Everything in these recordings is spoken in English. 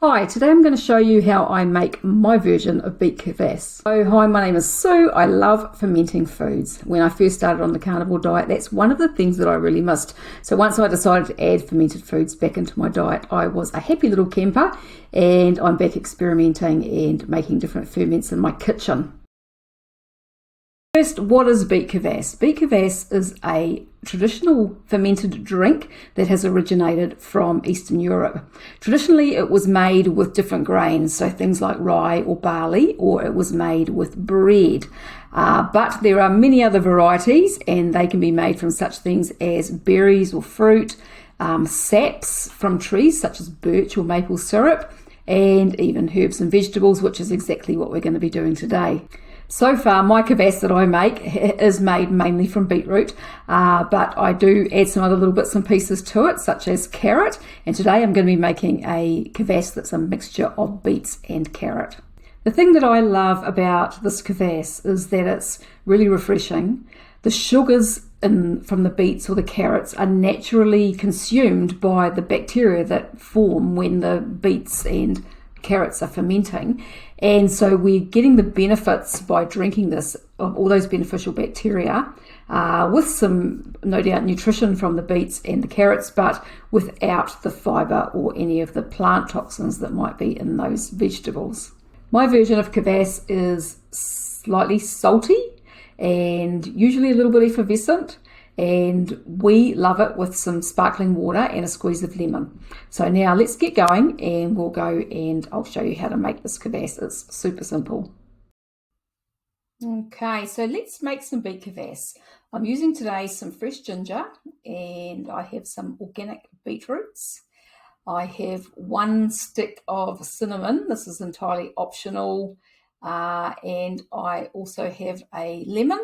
Hi, today I'm going to show you how I make my version of Beet Kvass. So hi, my name is Sue. I love fermenting foods. When I first started on the carnivore diet, that's one of the things that I really missed. So once I decided to add fermented foods back into my diet, I was a happy little camper, and I'm back experimenting and making different ferments in my kitchen. First, what is Beet Kvass? Beet Kvass is a traditional fermented drink that has originated from Eastern Europe. Traditionally, it was made with different grains, so things like rye or barley, or it was made with bread. But there are many other varieties, and they can be made from such things as berries or fruit, saps from trees such as birch or maple syrup, and even herbs and vegetables, which is exactly what we're going to be doing today. So far, my kvass that I make is made mainly from beetroot, but I do add some other little bits and pieces to it, such as carrot, and today I'm going to be making a kvass that's a mixture of beets and carrot. The thing that I love about this kvass is that it's really refreshing. The sugars from the beets or the carrots are naturally consumed by the bacteria that form when the beets and carrots are fermenting, and so we're getting the benefits by drinking this of all those beneficial bacteria with some no doubt nutrition from the beets and the carrots, but without the fiber or any of the plant toxins that might be in those vegetables. My version of kvass is slightly salty and usually a little bit effervescent, and we love it with some sparkling water and a squeeze of lemon. So now let's get going, and we'll go and I'll show you how to make this kvass. It's super simple. Okay, so let's make some beet kvass. I'm using today some fresh ginger, and I have some organic beetroots. I have 1 stick of cinnamon. This is entirely optional, and I also have a lemon.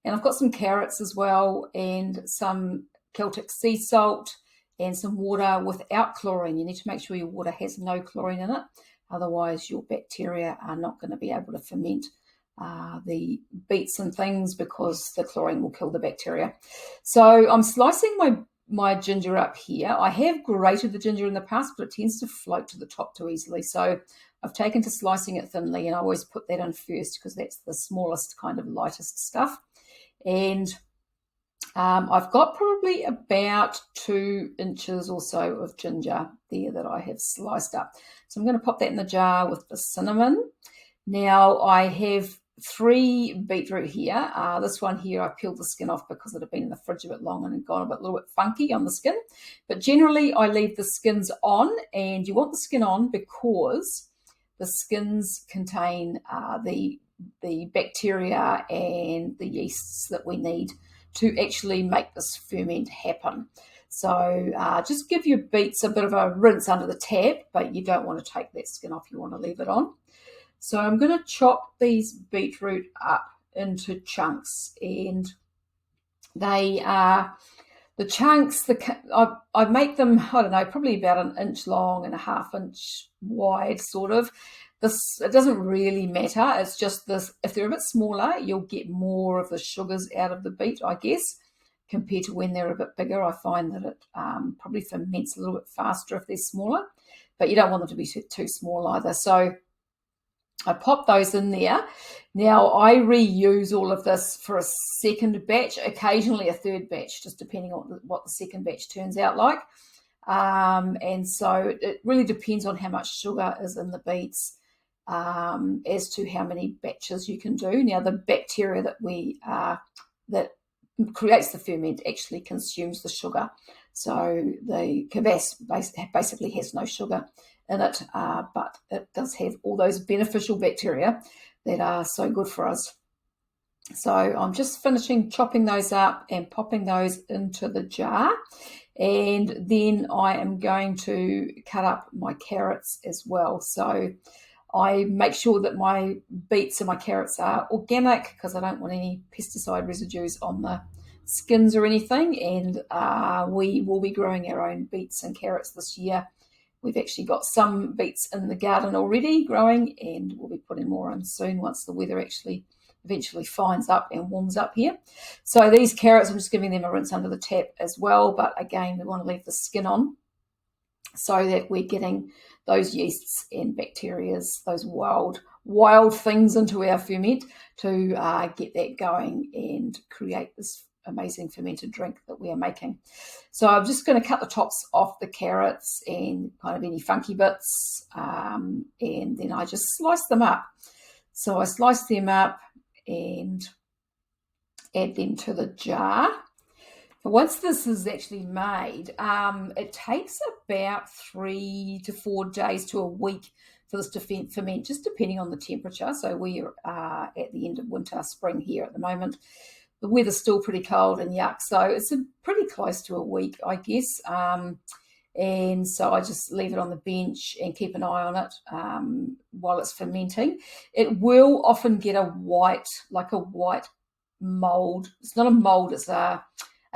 And I've got some carrots as well, and some Celtic sea salt, and some water without chlorine. You need to make sure your water has no chlorine in it. Otherwise, your bacteria are not going to be able to ferment the beets and things, because the chlorine will kill the bacteria. So I'm slicing my ginger up here. I have grated the ginger in the past, but it tends to float to the top too easily. So I've taken to slicing it thinly, and I always put that in first because that's the smallest, kind of lightest stuff. And I've got probably about 2 inches or so of ginger there that I have sliced up. So I'm going to pop that in the jar with the cinnamon. Now I have 3 beetroot here. This one here, I peeled the skin off because it had been in the fridge a bit long and had gone a little bit funky on the skin. But generally I leave the skins on, and you want the skin on because the skins contain the bacteria and the yeasts that we need to actually make this ferment happen. So just give your beets a bit of a rinse under the tap, but you don't want to take that skin off. You want to leave it on. So I'm going to chop these beetroot up into chunks, and they are the chunks. I make them, I don't know, probably about 1 inch long and 1/2 inch wide, sort of. It doesn't really matter. It's just this. If they're a bit smaller, you'll get more of the sugars out of the beet, I guess, compared to when they're a bit bigger. I find that it probably ferments a little bit faster if they're smaller, but you don't want them to be too small either. So I pop those in there. Now I reuse all of this for a second batch, occasionally a third batch, just depending on what the second batch turns out like. And so it really depends on how much sugar is in the beets as to how many batches you can do. Now the bacteria that creates the ferment actually consumes the sugar. So the kvass basically has no sugar in it, but it does have all those beneficial bacteria that are so good for us. So I'm just finishing chopping those up and popping those into the jar. And then I am going to cut up my carrots as well. So I make sure that my beets and my carrots are organic because I don't want any pesticide residues on the skins or anything. And we will be growing our own beets and carrots this year. We've actually got some beets in the garden already growing, and we'll be putting more in soon once the weather actually eventually fines up and warms up here. So these carrots, I'm just giving them a rinse under the tap as well, but again, we want to leave the skin on so that we're getting those yeasts and bacterias, those wild things into our ferment to get that going and create this amazing fermented drink that we are making. So I'm just going to cut the tops off the carrots and kind of any funky bits, and then I just slice them up. So I slice them up and add them to the jar. Once this is actually made, it takes about 3 to 4 days to a week for this to ferment, just depending on the temperature. So we are at the end of winter, spring here at the moment. The weather's still pretty cold and yuck, so it's pretty close to a week, I guess. And so I just leave it on the bench and keep an eye on it while it's fermenting. It will often get a white mold. It's not a mold, it's a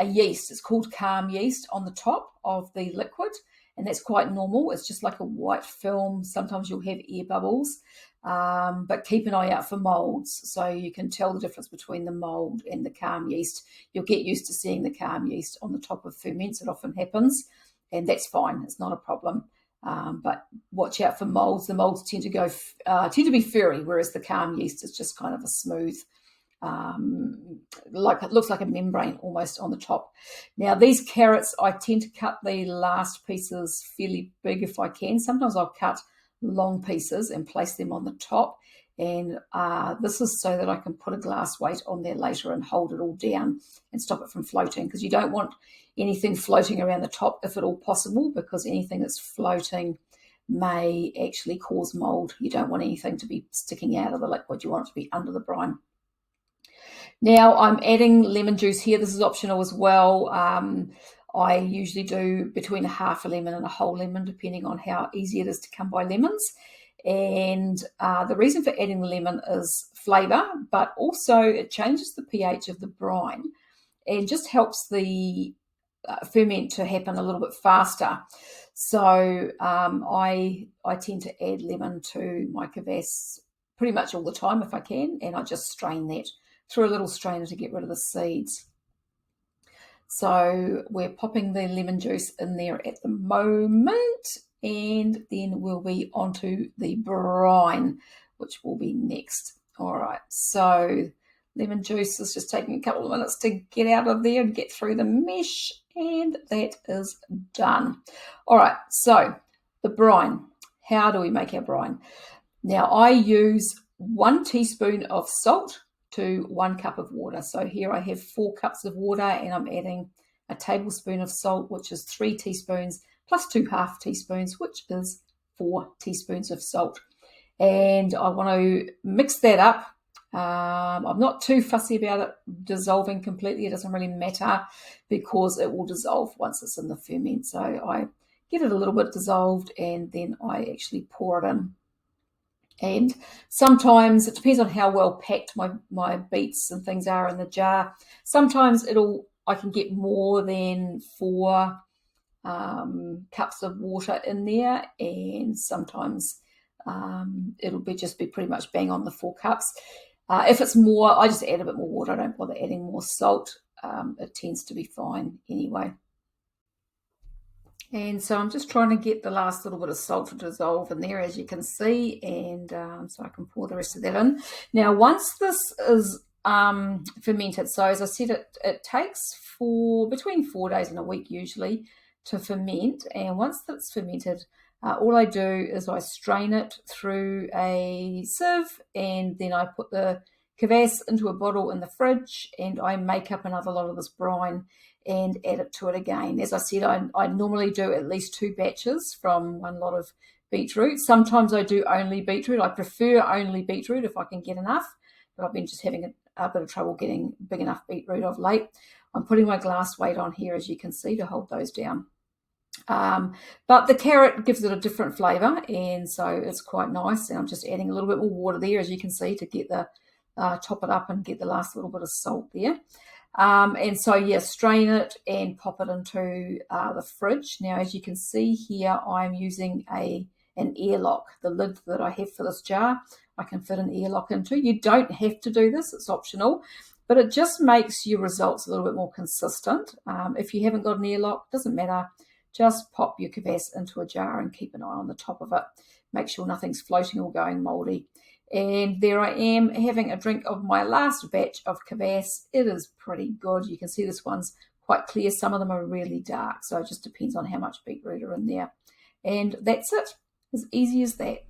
yeast. It's called calm yeast on the top of the liquid, and that's quite normal. It's just like a white film. Sometimes you'll have air bubbles, but keep an eye out for molds so you can tell the difference between the mold and the calm yeast. You'll get used to seeing the calm yeast on the top of ferments. It often happens, and that's fine. It's not a problem. But watch out for molds. The molds tend to be furry, whereas the calm yeast is just kind of a smooth, like it looks like a membrane almost on the top. Now these carrots, I tend to cut the last pieces fairly big if I can. Sometimes I'll cut long pieces and place them on the top, and this is so that I can put a glass weight on there later and hold it all down and stop it from floating, because you don't want anything floating around the top if at all possible, because anything that's floating may actually cause mold. You don't want anything to be sticking out of the liquid. You want it to be under the brine. Now I'm adding lemon juice here. This is optional as well. I usually do between a half a lemon and a whole lemon, depending on how easy it is to come by lemons. And the reason for adding the lemon is flavour, but also it changes the pH of the brine and just helps the ferment to happen a little bit faster. So I tend to add lemon to my kvass pretty much all the time if I can, and I just strain that through a little strainer to get rid of the seeds. So we're popping the lemon juice in there at the moment, and then we'll be onto the brine, which will be next. All right, so lemon juice is just taking a couple of minutes to get out of there and get through the mesh, and that is done. All right, so the brine. How do we make our brine? Now I use 1 teaspoon of salt to 1 cup of water. So here I have 4 cups of water, and I'm adding a tablespoon of salt, which is 3 teaspoons, plus 2 half teaspoons, which is 4 teaspoons of salt. And I want to mix that up. I'm not too fussy about it dissolving completely. It doesn't really matter because it will dissolve once it's in the ferment. So I get it a little bit dissolved, and then I actually pour it in. And sometimes it depends on how well packed my beets and things are in the jar. Sometimes I can get more than 4 cups of water in there, and sometimes it'll just be pretty much bang on the 4 cups. If it's more, I just add a bit more water. I don't bother adding more salt. It tends to be fine anyway. And so I'm just trying to get the last little bit of salt to dissolve in there, as you can see, and so I can pour the rest of that in. Now, once this is fermented, so as I said, it takes between 4 days and a week usually to ferment, and once that's fermented, all I do is I strain it through a sieve, and then I put the kvass into a bottle in the fridge, and I make up another lot of this brine and add it to it again. As I said, I normally do at least 2 batches from 1 lot of beetroot. Sometimes I do only beetroot. I prefer only beetroot if I can get enough, but I've been just having a bit of trouble getting big enough beetroot of late. I'm putting my glass weight on here, as you can see, to hold those down. But the carrot gives it a different flavour, and so it's quite nice. And I'm just adding a little bit more water there, as you can see, to get the top it up and get the last little bit of salt there. And so, yeah, strain it and pop it into the fridge. Now, as you can see here, I'm using an airlock. The lid that I have for this jar, I can fit an airlock into. You don't have to do this, it's optional, but it just makes your results a little bit more consistent. If you haven't got an airlock, doesn't matter. just pop your kvass into a jar and keep an eye on the top of it. Make sure nothing's floating or going mouldy. And there I am having a drink of my last batch of kvass. It is pretty good. You can see this one's quite clear. Some of them are really dark, so it just depends on how much beetroot are in there. And that's it. As easy as that.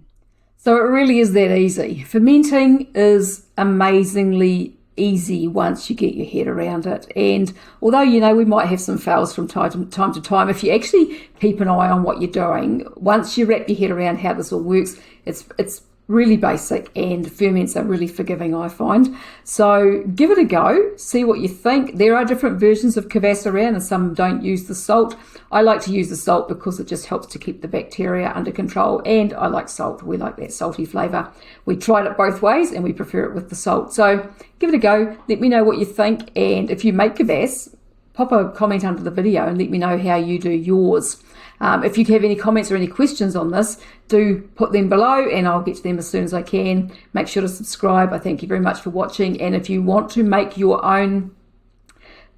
So it really is that easy. Fermenting is amazingly easy once you get your head around it. And although, we might have some fails from time to time, if you actually keep an eye on what you're doing, once you wrap your head around how this all works, it's really basic, and ferments are really forgiving, I find. So give it a go, see what you think. There are different versions of kvass around, and some don't use the salt. I like to use the salt because it just helps to keep the bacteria under control, and I like salt. We like that salty flavour. We tried it both ways, and we prefer it with the salt. So give it a go, let me know what you think, and if you make kvass, pop a comment under the video and let me know how you do yours. If you have any comments or any questions on this, do put them below and I'll get to them as soon as I can. Make sure to subscribe. I thank you very much for watching. And if you want to make your own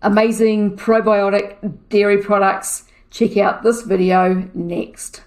amazing probiotic dairy products, check out this video next.